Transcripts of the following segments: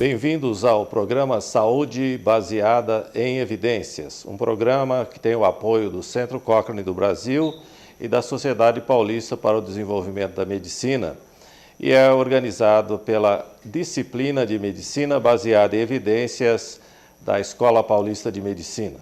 Bem-vindos ao programa Saúde Baseada em Evidências, um programa que tem o apoio do Centro Cochrane do Brasil e da Sociedade Paulista para o Desenvolvimento da Medicina e é organizado pela disciplina de Medicina Baseada em Evidências da Escola Paulista de Medicina.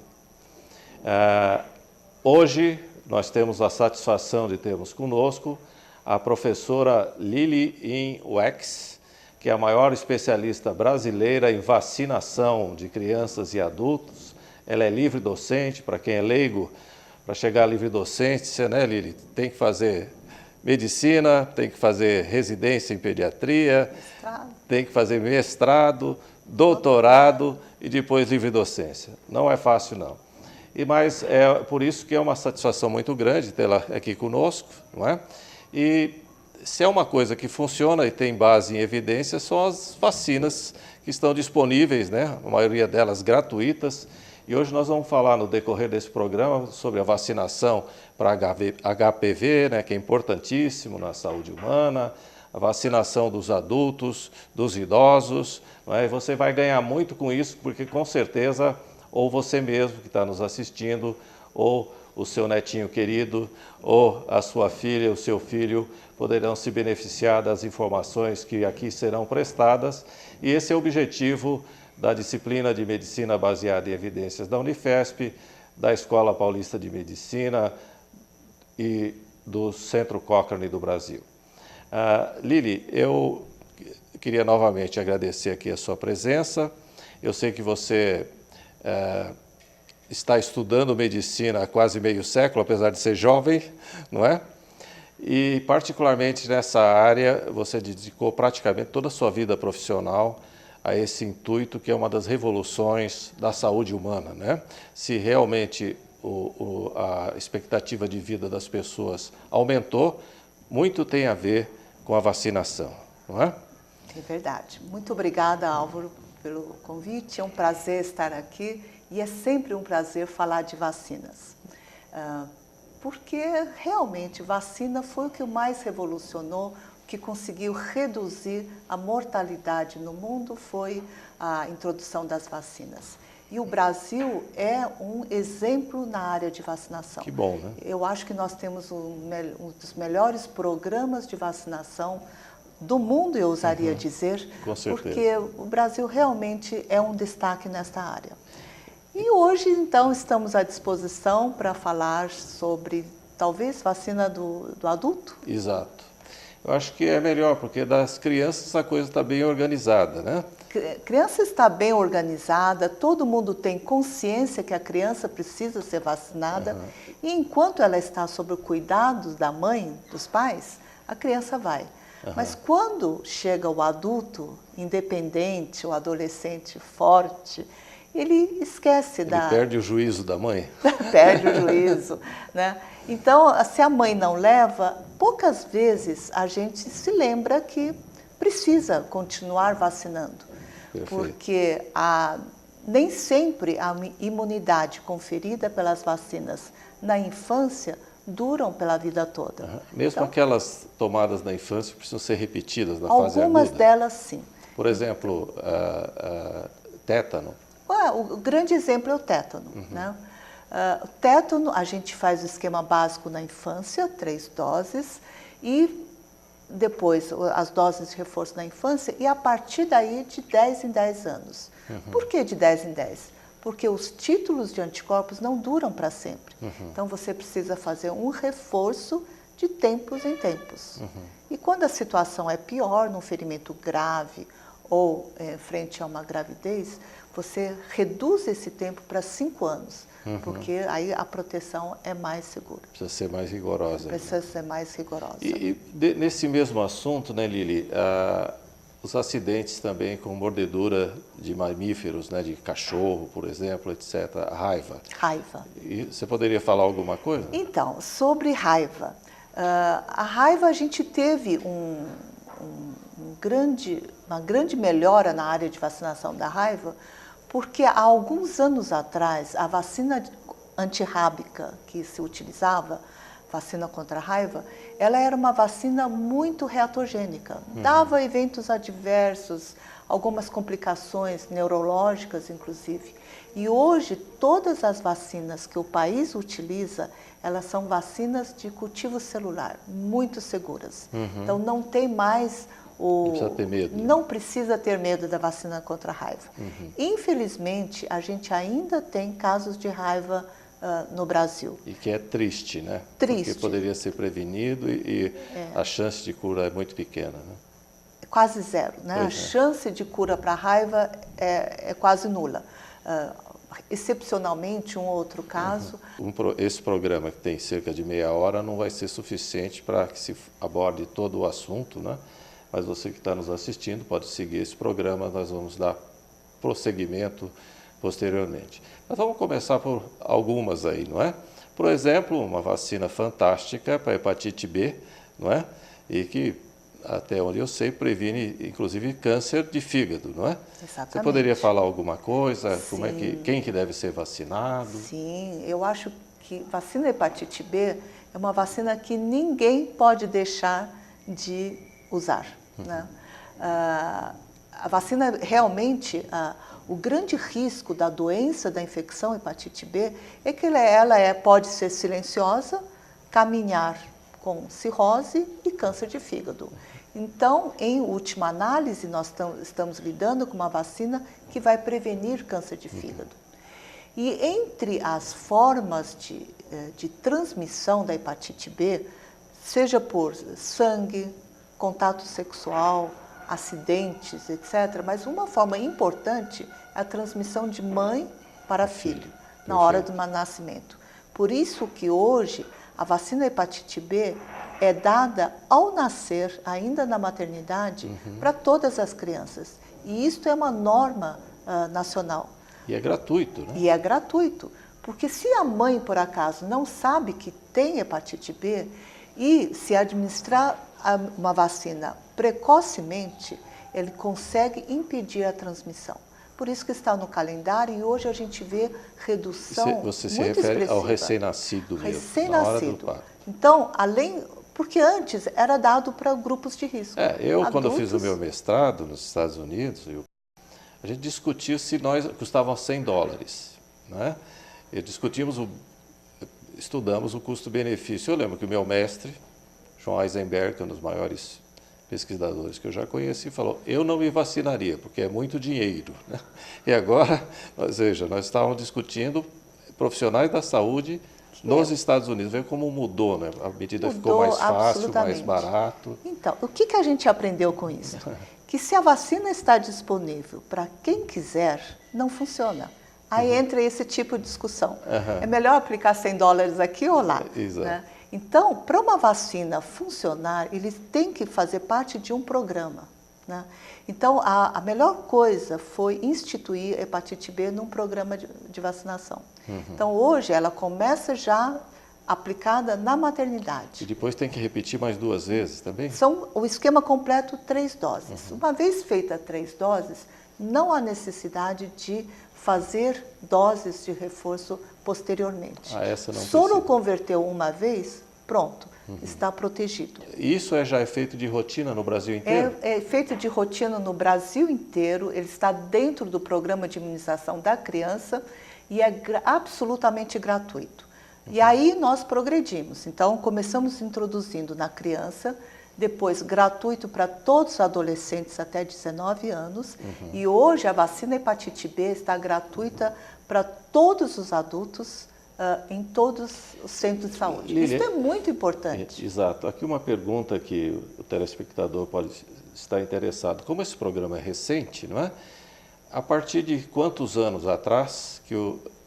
Hoje nós temos a satisfação de termos conosco a professora Lili Wex, que é a maior especialista brasileira em vacinação de crianças e adultos. Ela é livre docente, para quem é leigo, para chegar à livre docência, né, Lili? Tem que fazer medicina, tem que fazer residência em pediatria, tem que fazer mestrado, doutorado e depois livre docência. Não é fácil, não. Mas é por isso que é uma satisfação muito grande tê-la aqui conosco, não é? E se é uma coisa que funciona e tem base em evidências, são as vacinas que estão disponíveis, né? A maioria delas gratuitas. E hoje nós vamos falar no decorrer desse programa sobre a vacinação para HPV, né, que é importantíssimo na saúde humana, a vacinação dos adultos, dos idosos, não é? E você vai ganhar muito com isso, porque com certeza, ou você mesmo que está nos assistindo, ou o seu netinho querido, ou a sua filha, o seu filho, poderão se beneficiar das informações que aqui serão prestadas. E esse é o objetivo da disciplina de Medicina Baseada em Evidências da Unifesp, da Escola Paulista de Medicina e do Centro Cochrane do Brasil. Lili, eu queria novamente agradecer aqui a sua presença. Eu sei que você está estudando medicina há quase meio século, apesar de ser jovem, não é? E, particularmente nessa área, você dedicou praticamente toda a sua vida profissional a esse intuito, que é uma das revoluções da saúde humana, né? Se realmente a expectativa de vida das pessoas aumentou, muito tem a ver com a vacinação, não é? É verdade. Muito obrigada, Álvaro, pelo convite. É um prazer estar aqui e é sempre um prazer falar de vacinas. Porque realmente vacina foi o que mais revolucionou, que conseguiu reduzir a mortalidade no mundo, foi a introdução das vacinas. E o Brasil é um exemplo na área de vacinação. Que bom, né? Eu acho que nós temos um dos melhores programas de vacinação do mundo, eu ousaria dizer, com certeza. Porque o Brasil realmente é um destaque nesta área. E hoje, então, estamos à disposição para falar sobre, talvez, vacina do adulto? Exato. Eu acho que é melhor, porque das crianças a coisa está bem organizada, né? Criança está bem organizada, todo mundo tem consciência que a criança precisa ser vacinada, e enquanto ela está sob o cuidado da mãe, dos pais, a criança vai. Mas quando chega o adulto independente, o adolescente forte, ele esquece Ele perde o juízo da mãe. Perde o juízo, né? Então, se a mãe não leva, poucas vezes a gente se lembra que precisa continuar vacinando. Perfeito. Porque nem sempre a imunidade conferida pelas vacinas na infância duram pela vida toda. Mesmo então, aquelas tomadas na infância precisam ser repetidas na fase aguda? Algumas delas, sim. Por exemplo, tétano. O grande exemplo é o tétano, né? O tétano, a gente faz o esquema básico na infância, 3 doses, e depois as doses de reforço na infância, e a partir daí de 10 em 10 anos. Por que de 10 em 10? Porque os títulos de anticorpos não duram para sempre. Então você precisa fazer um reforço de tempos em tempos. E quando a situação é pior, num ferimento grave ou frente a uma gravidez, você reduz esse tempo para 5 anos, porque aí a proteção é mais segura. Precisa ser mais rigorosa. Precisa ser mais rigorosa. Nesse mesmo assunto, né, Lili, os acidentes também com mordedura de mamíferos, né, de cachorro, por exemplo, etc., a raiva. Raiva. E você poderia falar alguma coisa? Então, sobre raiva. A raiva, a gente teve uma grande melhora na área de vacinação da raiva, porque há alguns anos atrás, a vacina antirrábica que se utilizava, vacina contra a raiva, ela era uma vacina muito reatogênica. Dava eventos adversos, algumas complicações neurológicas, inclusive. E hoje, todas as vacinas que o país utiliza, elas são vacinas de cultivo celular, muito seguras. Então, não tem mais não precisa ter medo. Não precisa ter medo da vacina contra a raiva. Infelizmente, a gente ainda tem casos de raiva no Brasil. E que é triste, né? Triste. Porque poderia ser prevenido e a chance de cura é muito pequena, né? Quase zero, né? A chance de cura para a raiva é quase nula. Excepcionalmente, um outro caso. Esse programa, que tem cerca de meia hora, não vai ser suficiente para que se aborde todo o assunto, né? Mas você que está nos assistindo pode seguir esse programa, nós vamos dar prosseguimento posteriormente. Mas vamos começar por algumas aí, não é? Por exemplo, uma vacina fantástica para hepatite B, não é? E que, até onde eu sei, previne, inclusive, câncer de fígado, não é? Exatamente. Você poderia falar alguma coisa? Sim. Como é quem que deve ser vacinado? Sim, eu acho que vacina hepatite B é uma vacina que ninguém pode deixar de usar, né? A vacina realmente, o grande risco da doença, da infecção hepatite B, é que ela pode ser silenciosa, caminhar com cirrose e câncer de fígado. Então, em última análise, nós estamos lidando com uma vacina que vai prevenir câncer de fígado. E entre as formas de transmissão da hepatite B, seja por sangue, contato sexual, acidentes, etc., mas uma forma importante é a transmissão de mãe para filho, na hora do nascimento. Por isso que hoje a vacina hepatite B é dada ao nascer, ainda na maternidade, para todas as crianças. E isso é uma norma nacional. E é gratuito, né? E é gratuito, porque se a mãe, por acaso, não sabe que tem hepatite B e se administrar uma vacina precocemente, ele consegue impedir a transmissão. Por isso que está no calendário e hoje a gente vê redução Você se muito refere expressiva. ao recém-nascido mesmo, Recém-nascido. na hora do parto. Então, porque antes era dado para grupos de risco. Quando eu fiz o meu mestrado nos Estados Unidos, a gente discutia se nós custavam $100, né? E estudamos o custo-benefício. Eu lembro que o meu mestre, João Eisenberg, que é um dos maiores pesquisadores que eu já conheci, falou: eu não me vacinaria, porque é muito dinheiro, né? E agora, nós estávamos discutindo profissionais da saúde nos Estados Unidos. Veja como mudou, né? A medida ficou mais fácil, mais barato. Então, o que a gente aprendeu com isso? Que se a vacina está disponível para quem quiser, não funciona. Aí entra esse tipo de discussão. É melhor aplicar $100 aqui ou lá? Exato. Né? Então, para uma vacina funcionar, ele tem que fazer parte de um programa, né? Então, a melhor coisa foi instituir a hepatite B num programa de vacinação. Então, hoje, ela começa já aplicada na maternidade. E depois tem que repetir mais 2 vezes também? São o esquema completo, 3 doses. Uma vez feita 3 doses, não há necessidade de fazer doses de reforço posteriormente. Essa não Soro precisa. converteu uma vez, pronto, está protegido. Isso já é feito de rotina no Brasil inteiro? É feito de rotina no Brasil inteiro, ele está dentro do programa de imunização da criança e é absolutamente gratuito. E aí nós progredimos. Então, começamos introduzindo na criança, depois gratuito para todos os adolescentes até 19 anos. E hoje a vacina hepatite B está gratuita para todos os adultos em todos os centros de saúde. Lili, isso é muito importante. Exato. Aqui uma pergunta que o telespectador pode estar interessado. Como esse programa é recente, não é? A partir de quantos anos atrás que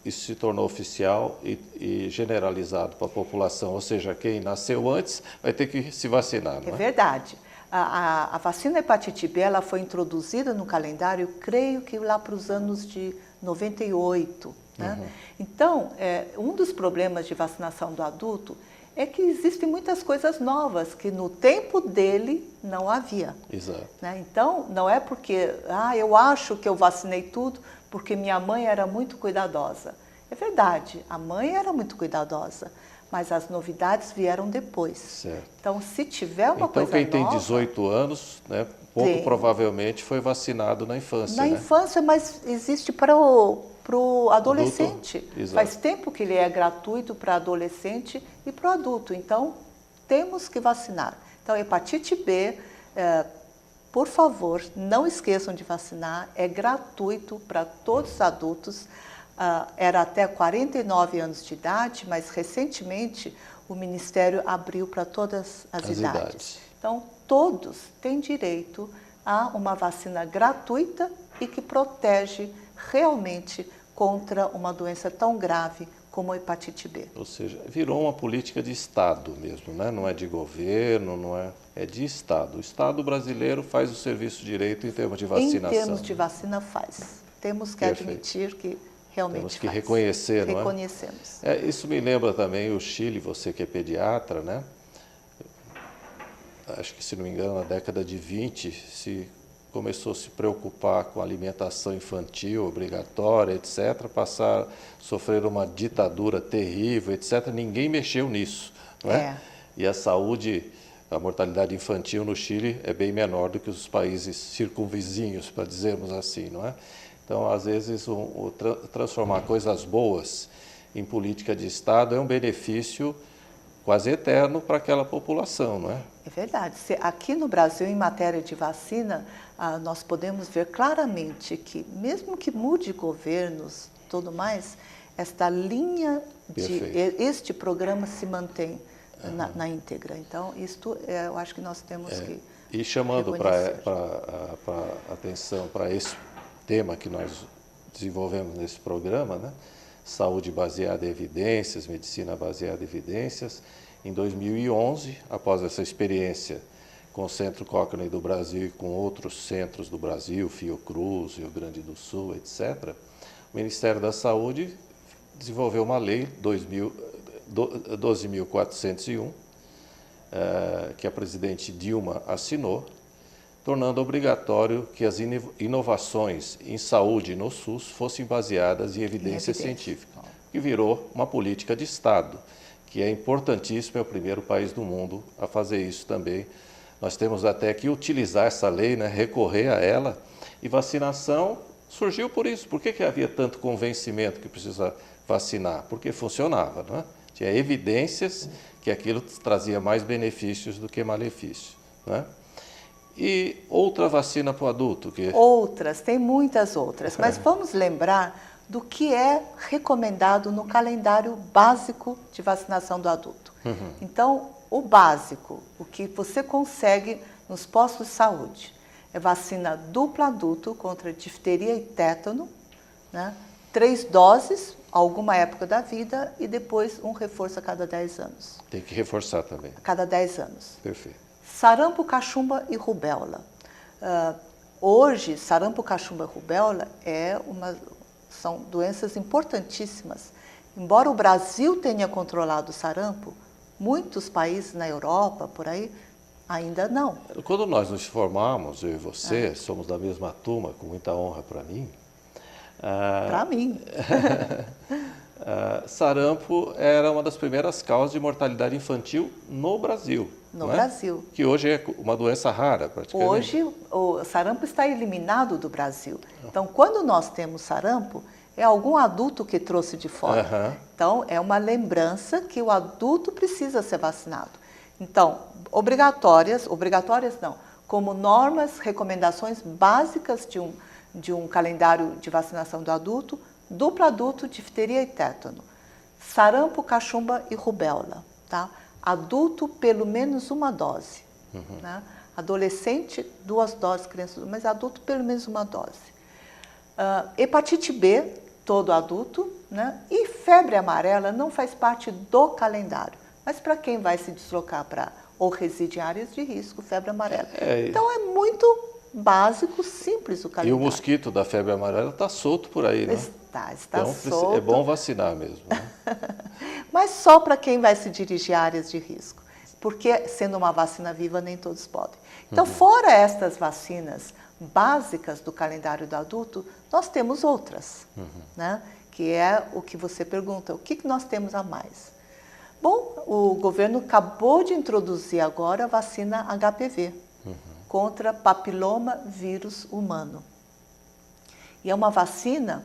isso se tornou oficial e generalizado para a população? Ou seja, quem nasceu antes vai ter que se vacinar, não é? É verdade. A vacina hepatite B ela foi introduzida no calendário, creio que lá para os anos de 98. Né? Então, um dos problemas de vacinação do adulto é que existem muitas coisas novas que no tempo dele não havia. Exato. Né? Então, não é porque eu acho que eu vacinei tudo porque minha mãe era muito cuidadosa. É verdade, a mãe era muito cuidadosa, mas as novidades vieram depois. Certo. Então, se tiver uma Então, coisa quem tem nova, 18 anos, né, pouco provavelmente foi vacinado na infância, na né? infância, mas existe para o adolescente. Exato. Faz tempo que ele é gratuito para adolescente e para o adulto. Então, temos que vacinar. Então, hepatite B, por favor, não esqueçam de vacinar. É gratuito para todos os adultos. Era até 49 anos de idade, mas recentemente o Ministério abriu para todas as idades. Então, todos têm direito a uma vacina gratuita e que protege realmente contra uma doença tão grave como a hepatite B. Ou seja, virou uma política de Estado mesmo, né? Não é de governo, não é, é de Estado. O Estado brasileiro faz o serviço direito em termos de vacinação. Em termos de vacina faz. Temos que admitir que realmente temos que faz. reconhecer, não é? Reconhecemos. Isso me lembra também o Chile, você que é pediatra, né? Acho que, se não me engano, na década de 20, começou a se preocupar com a alimentação infantil obrigatória, etc., passar a sofrer uma ditadura terrível, etc., ninguém mexeu nisso, não é? E a saúde, a mortalidade infantil no Chile é bem menor do que os países circunvizinhos, para dizermos assim, não é? Então, às vezes, transformar coisas boas em política de Estado é um benefício quase eterno para aquela população, não é? É verdade. Aqui no Brasil, em matéria de vacina, nós podemos ver claramente que, mesmo que mude governos, tudo mais, esta linha este programa se mantém na íntegra. Então, isto eu acho que nós temos que E chamando para atenção para esse tema que nós desenvolvemos nesse programa, né? Saúde baseada em evidências, medicina baseada em evidências. Em 2011, após essa experiência com o Centro Cochrane do Brasil e com outros centros do Brasil, Fiocruz, Rio Grande do Sul, etc., o Ministério da Saúde desenvolveu uma lei 12.401, que a presidente Dilma assinou, tornando obrigatório que as inovações em saúde no SUS fossem baseadas em evidência científica, que virou uma política de Estado, que é importantíssimo, é o primeiro país do mundo a fazer isso também. Nós temos até que utilizar essa lei, né, recorrer a ela, e vacinação surgiu por isso. Por que havia tanto convencimento que precisa vacinar? Porque funcionava, não é? Tinha evidências que aquilo trazia mais benefícios do que malefícios, não é? E outra vacina para o adulto? Outras, tem muitas outras, mas vamos lembrar do que é recomendado no calendário básico de vacinação do adulto. Então, o básico, o que você consegue nos postos de saúde, é vacina dupla adulto contra difteria e tétano, né? 3 doses, alguma época da vida, e depois um reforço a cada 10 anos. Tem que reforçar também. A cada 10 anos. Perfeito. Sarampo, cachumba e rubéola. Hoje, sarampo, cachumba e rubéola são doenças importantíssimas. Embora o Brasil tenha controlado o sarampo, muitos países na Europa, por aí, ainda não. Quando nós nos formamos, eu e você, somos da mesma turma, com muita honra para mim. Para mim. Sarampo era uma das primeiras causas de mortalidade infantil no Brasil. No Brasil. Que hoje é uma doença rara, praticamente. Hoje, o sarampo está eliminado do Brasil. Então, quando nós temos sarampo, é algum adulto que trouxe de fora. Então, é uma lembrança que o adulto precisa ser vacinado. Então, obrigatórias não, como normas, recomendações básicas de um calendário de vacinação do adulto, duplo adulto, difteria e tétano, sarampo, cachumba e rubéola, tá? Adulto, pelo menos uma dose, né? Adolescente, 2 doses, criança, mas adulto, pelo menos uma dose. Hepatite B, todo adulto, né? E febre amarela não faz parte do calendário, mas para quem vai se deslocar ou reside em áreas de risco, febre amarela. Então, é muito básico, simples o calendário. E o mosquito da febre amarela está solto por aí, né? Está então, solto. É bom vacinar mesmo, né? Mas só para quem vai se dirigir a áreas de risco, porque sendo uma vacina viva nem todos podem. Então, fora estas vacinas básicas do calendário do adulto, nós temos outras, né? Que é o que você pergunta, o que nós temos a mais? Bom, o governo acabou de introduzir agora a vacina HPV, contra papiloma vírus humano. E é uma vacina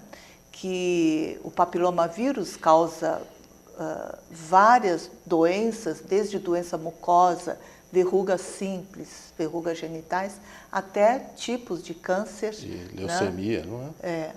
que o papiloma vírus causa várias doenças, desde doença mucosa, verrugas simples, verrugas genitais, até tipos de câncer. De leucemia, né? não é?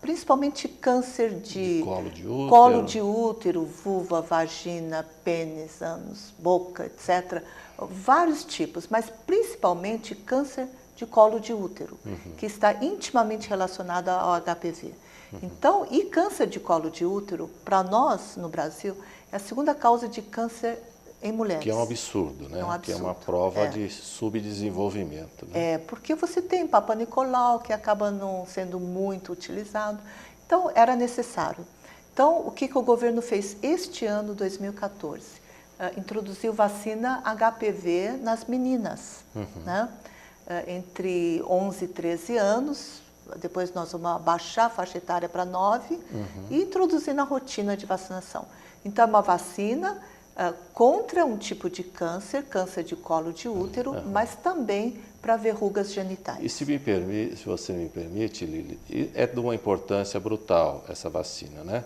Principalmente câncer de colo de útero, vulva, vagina, pênis, ânus, boca, etc. Vários tipos, mas principalmente câncer de colo de útero, que está intimamente relacionado ao HPV. Então, e câncer de colo de útero, para nós, no Brasil, é a segunda causa de câncer em mulheres. Que é um absurdo, né? É um absurdo. Que é uma prova de subdesenvolvimento. Né? Porque você tem Papa Nicolau, que acaba não sendo muito utilizado. Então, era necessário. Então, o que o governo fez este ano, 2014? Introduziu vacina HPV nas meninas, né? Entre 11 e 13 anos. Depois nós vamos abaixar a faixa etária para 9 e introduzir na rotina de vacinação. Então, é uma vacina contra um tipo de câncer, câncer de colo de útero, mas também para verrugas genitais. E se você me permite, Lili, é de uma importância brutal essa vacina, né?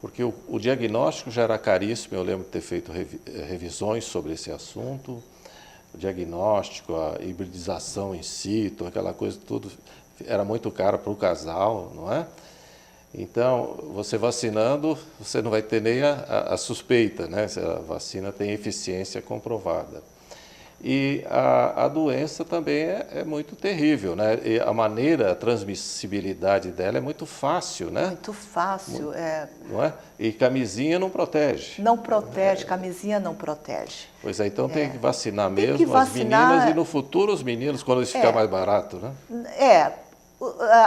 Porque o diagnóstico já era caríssimo, eu lembro de ter feito revisões sobre esse assunto, o diagnóstico, a hibridização in situ, aquela coisa tudo, era muito caro para o casal, não é? Então, você vacinando, você não vai ter nem a suspeita, né? Se a vacina tem eficiência comprovada. E a doença também é muito terrível, né? E a maneira, a transmissibilidade dela é muito fácil, né? Muito fácil, Não é? E camisinha não protege. Não protege, camisinha não protege. Pois é, então tem que vacinar mesmo que vacinar, as meninas e no futuro os meninos, quando isso ficar mais barato, né?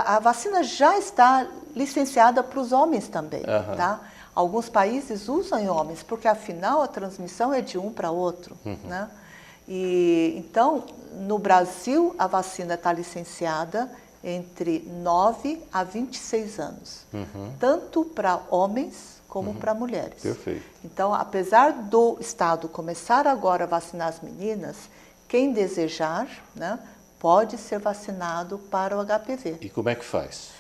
A vacina já está licenciada para os homens também, tá? Alguns países usam em homens, porque afinal a transmissão é de um para outro, né? E, então, no Brasil, a vacina está licenciada entre 9 a 26 anos, tanto para homens como para mulheres. Perfeito. Então, apesar do Estado começar agora a vacinar as meninas, quem desejar, né, pode ser vacinado para o HPV. E como é que faz?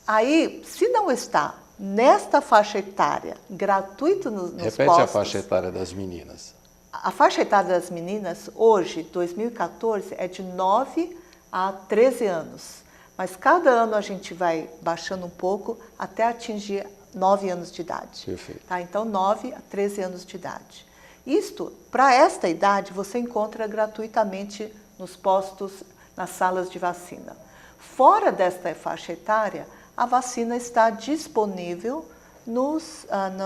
Aí, se não está nesta faixa etária, gratuito nos postos... Repete a faixa etária das meninas. A faixa etária das meninas, hoje, 2014, é de 9 a 13 anos. Mas cada ano a gente vai baixando um pouco até atingir 9 anos de idade. Perfeito. Tá? Então, 9 a 13 anos de idade. Isto, para esta idade, você encontra gratuitamente nos postos, nas salas de vacina. Fora desta faixa etária, a vacina está disponível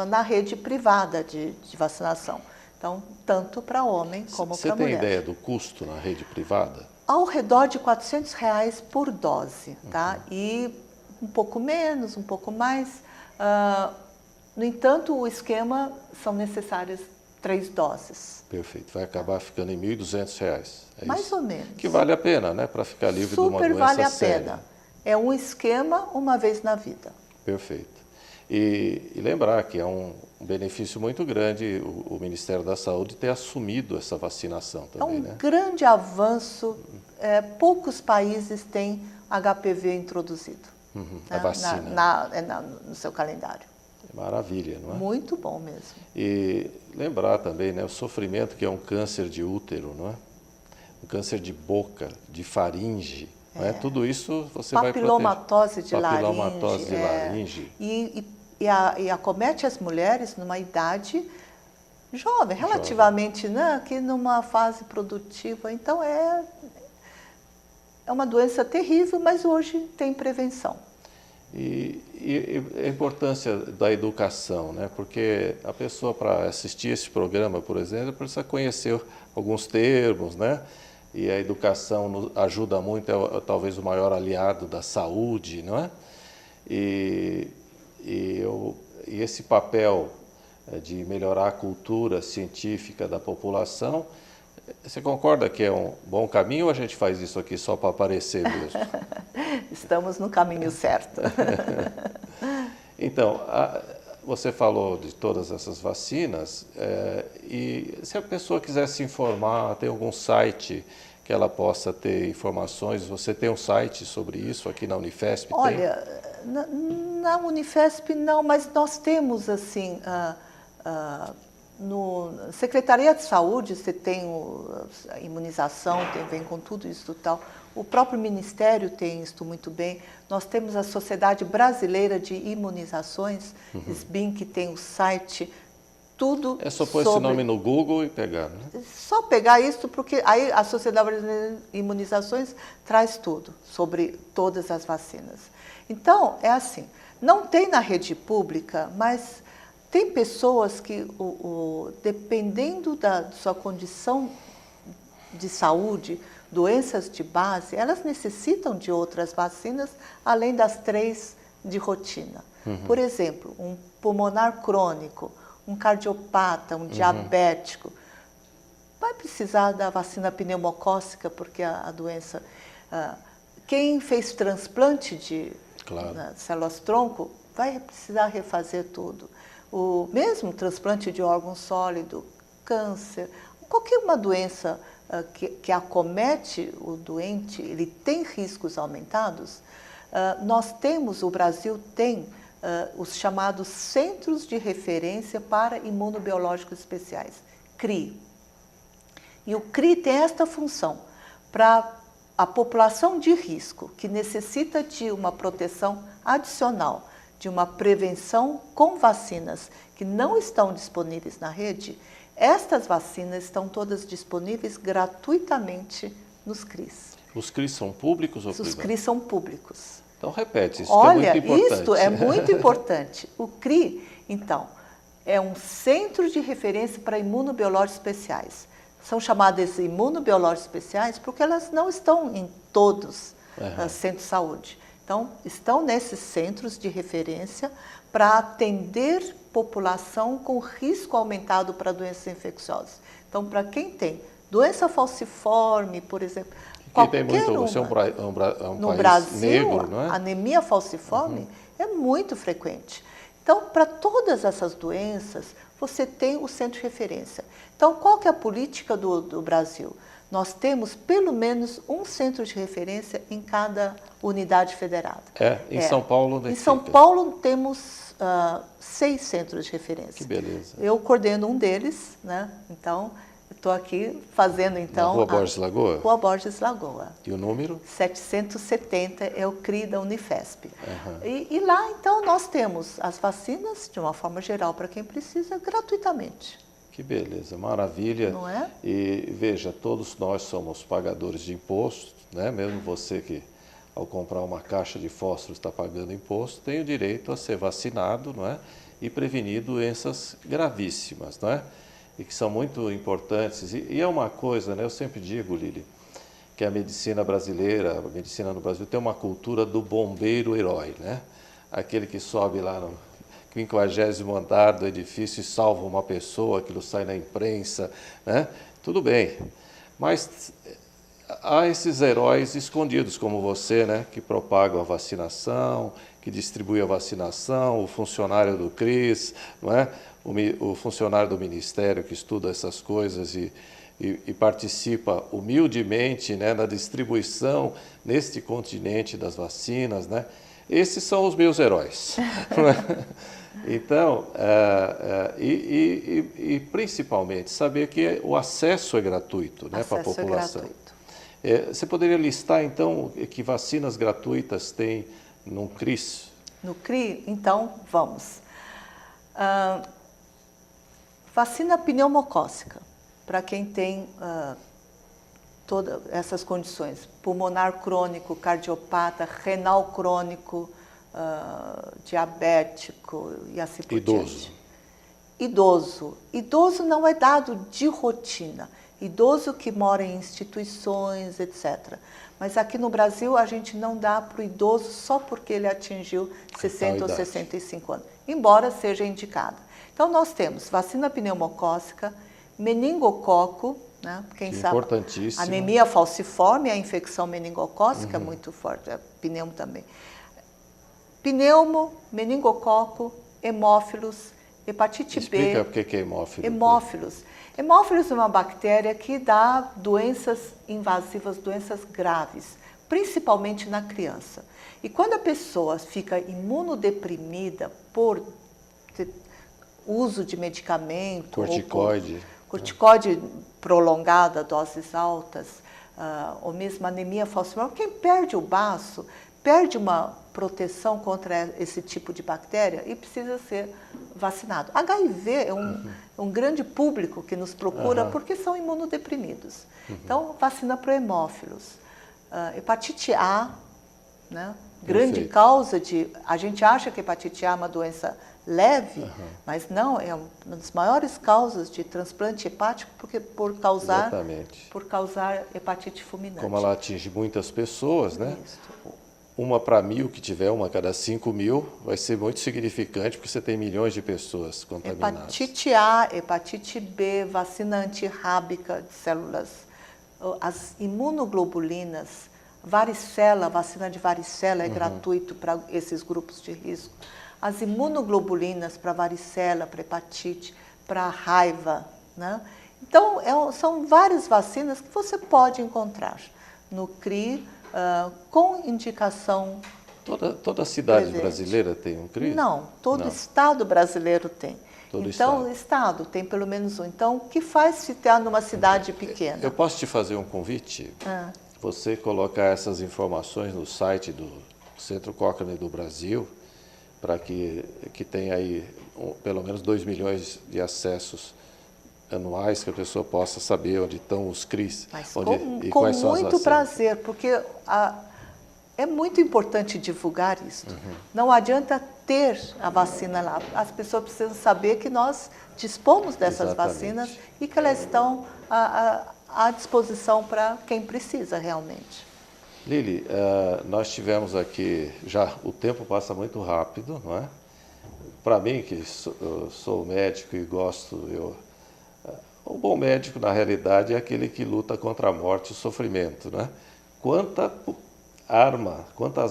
na rede privada de vacinação. Então, tanto para homem como para mulher. Você tem ideia do custo na rede privada? Ao redor de R$400 por dose, tá? E um pouco menos, um pouco mais. No entanto, o esquema são necessárias 3 doses. Perfeito. Vai acabar ficando em R$1.200. Mais ou menos. Que vale a pena, né? Para ficar livre de uma doença séria. Super vale a pena. É um esquema uma vez na vida. Perfeito. E lembrar que é um benefício muito grande o Ministério da Saúde ter assumido essa vacinação também, né? É um grande avanço. Poucos países têm HPV introduzido. A vacina. No seu calendário. É maravilha, não é? Muito bom mesmo. E lembrar também, né, o sofrimento que é um câncer de útero, não é? Um câncer de boca, de faringe, não é? Tudo isso você vai proteger. Papilomatose de laringe. E acomete as mulheres numa idade jovem, relativamente, né, que numa fase produtiva. Então, é uma doença terrível, mas hoje tem prevenção. E a importância da educação, né? Porque a pessoa, para assistir esse programa, por exemplo, precisa conhecer alguns termos, né? E a educação ajuda muito, é talvez o maior aliado da saúde, não é? E esse papel de melhorar a cultura científica da população, você concorda que é um bom caminho ou a gente faz isso aqui só para aparecer mesmo? Estamos no caminho certo. Então, você falou de todas essas vacinas, e se a pessoa quiser se informar, tem algum site que ela possa ter informações? Você tem um site sobre isso aqui na Unifesp? Olha, na Unifesp não, mas nós temos assim, no Secretaria de Saúde você tem a imunização, vem com tudo isso e tal. O próprio Ministério tem isso muito bem. Nós temos a Sociedade Brasileira de Imunizações, SBIM, que tem o site, tudo É só pôr esse nome no Google e pegar, né? Só pegar isso, porque aí a Sociedade Brasileira de Imunizações traz tudo sobre todas as vacinas. Então, é assim, não tem na rede pública, mas tem pessoas que, dependendo da sua condição de saúde, doenças de base, elas necessitam de outras vacinas, além das 3 de rotina. Por exemplo, um pulmonar crônico, um cardiopata, um diabético, vai precisar da vacina pneumocócica, porque a doença... quem fez transplante de células-tronco vai precisar refazer tudo. O mesmo transplante de órgão sólido, câncer, qualquer uma doença que acomete o doente, ele tem riscos aumentados. O Brasil tem os chamados Centros de Referência para Imunobiológicos Especiais, CRI. E o CRI tem esta função para a população de risco, que necessita de uma proteção adicional, de uma prevenção com vacinas que não estão disponíveis na rede. Estas vacinas estão todas disponíveis gratuitamente nos CRIs. Os CRIs são públicos ou privados? Os CRIs são públicos. Então repete, isso Olha, que é muito importante. isto é muito importante. O CRI, então, é um centro de referência para imunobiológicos especiais. São chamadas imunobiológicos especiais porque elas não estão em todos os centros de saúde. Então, estão nesses centros de referência para atender população com risco aumentado para doenças infecciosas. Então, para quem tem doença falciforme, por exemplo, tem muito, você é um no país Brasil, negro, não é? anemia falciforme é muito frequente. Então, para todas essas doenças, você tem o centro de referência. Então, qual que é a política do Brasil? Nós temos pelo menos um centro de referência em cada unidade federada. Em São Paulo? Em São Paulo temos 6 centros de referência. Que beleza. Eu coordeno um deles, né? Então, estou aqui fazendo, então... Na Rua Borges Lagoa? Rua Borges Lagoa. E o número? 770 é o CRI da Unifesp. E lá, então, nós temos as vacinas, de uma forma geral, para quem precisa, gratuitamente. Que beleza, maravilha. Não é? E veja, todos nós somos pagadores de imposto, né? Mesmo você que, ao comprar uma caixa de fósforo, está pagando imposto, tem o direito a ser vacinado, não é? E prevenir doenças gravíssimas, não é? E que são muito importantes. E é uma coisa, né? Eu sempre digo, Lili, que a medicina brasileira, a medicina no Brasil tem uma cultura do bombeiro-herói, né? Aquele que sobe lá no 50º andar do edifício e salva uma pessoa, aquilo sai na imprensa, né? Tudo bem, mas há esses heróis escondidos como você, né? Que propagam a vacinação, que distribuem a vacinação, o funcionário do CRIs, não é? O funcionário do Ministério que estuda essas coisas e participa humildemente, né, na distribuição neste continente das vacinas, né? Esses são os meus heróis. Então, principalmente saber que o acesso é gratuito, né, para a população. É gratuito. Você poderia listar, então, que vacinas gratuitas tem no CRIs? No CRI, então, vamos. Vacina pneumocócica, para quem tem todas essas condições. Pulmonar crônico, cardiopata, renal crônico, diabético e assim por diante. Idoso não é dado de rotina. Idoso que mora em instituições, etc. Mas aqui no Brasil a gente não dá para o idoso só porque ele atingiu 60 ou 65 anos, embora seja indicada. Então nós temos vacina pneumocócica, meningococo, né? Quem sabe, importantíssimo. anemia falciforme, a infecção meningocócica é muito forte, pneumo também. Pneumo, meningococo, hemófilos, hepatite B. Explica o que é hemófilo. Hemófilos. Hemófilos é uma bactéria que dá doenças invasivas, doenças graves, principalmente na criança. E quando a pessoa fica imunodeprimida por uso de medicamento, Corticoide. Corticoide prolongada, doses altas, ou mesmo anemia falciforme, quem perde o baço, perde uma proteção contra esse tipo de bactéria e precisa ser vacinado. HIV é um grande público que nos procura porque são imunodeprimidos. Então, vacina para hemófilos. Hepatite A, né? Grande Perfeito. causa de... A gente acha que hepatite A é uma doença leve, mas não, é uma das maiores causas de transplante hepático por causar hepatite fulminante. Como ela atinge muitas pessoas, né? Isso. Uma para 1.000 que tiver, uma a cada 5.000, vai ser muito significante, porque você tem milhões de pessoas contaminadas. Hepatite A, hepatite B, vacina antirrábica de células, as imunoglobulinas, varicela, vacina de varicela é gratuito para esses grupos de risco. As imunoglobulinas para varicela, para hepatite, para raiva, né? Então, são várias vacinas que você pode encontrar no CRI, com indicação. Toda cidade presente. Brasileira tem um CRI? Não, todo estado brasileiro tem. Todo então, estado tem pelo menos um. Então, o que faz se ter numa cidade pequena? Eu posso te fazer um convite? Você colocar essas informações no site do Centro Cochrane do Brasil, para que tenha aí pelo menos 2 milhões de acessos anuais, que a pessoa possa saber onde estão os CRIs. Mas e com quais são as muito vacinas. prazer, porque é muito importante divulgar isso. Não adianta ter a vacina lá. As pessoas precisam saber que nós dispomos dessas vacinas e que elas estão à disposição para quem precisa realmente. Lili, nós tivemos aqui, já o tempo passa muito rápido, não é? Para mim, que sou médico e gosto, um bom médico, na realidade, é aquele que luta contra a morte e o sofrimento, né? Quantas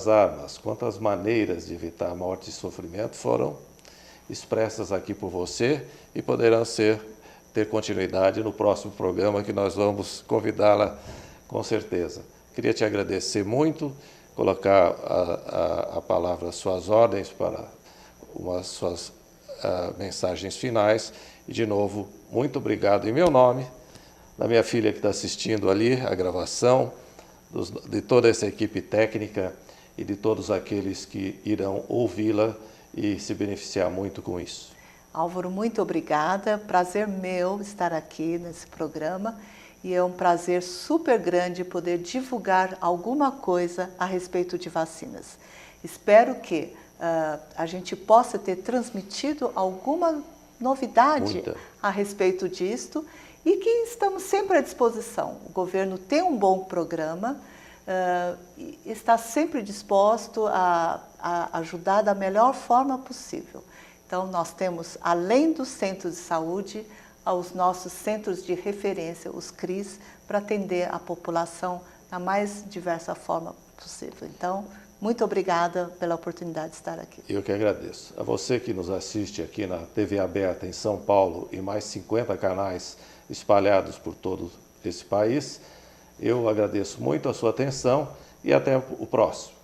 armas, quantas maneiras de evitar a morte e sofrimento foram expressas aqui por você e poderão ter continuidade no próximo programa que nós vamos convidá-la com certeza. Queria te agradecer muito, colocar a palavra às suas ordens para umas suas mensagens finais e, de novo, muito obrigado em meu nome, da minha filha que está assistindo ali a gravação, de toda essa equipe técnica e de todos aqueles que irão ouvi-la e se beneficiar muito com isso. Álvaro, muito obrigada. Prazer meu estar aqui nesse programa e é um prazer super grande poder divulgar alguma coisa a respeito de vacinas. Espero que a gente possa ter transmitido alguma novidade a respeito disto e que estamos sempre à disposição. O governo tem um bom programa, está sempre disposto a ajudar da melhor forma possível. Então, nós temos, além dos centros de saúde, os nossos centros de referência, os CRIs, para atender a população da mais diversa forma possível. Então, muito obrigada pela oportunidade de estar aqui. Eu que agradeço. A você que nos assiste aqui na TV aberta em São Paulo e mais 50 canais espalhados por todo esse país, eu agradeço muito a sua atenção e até o próximo.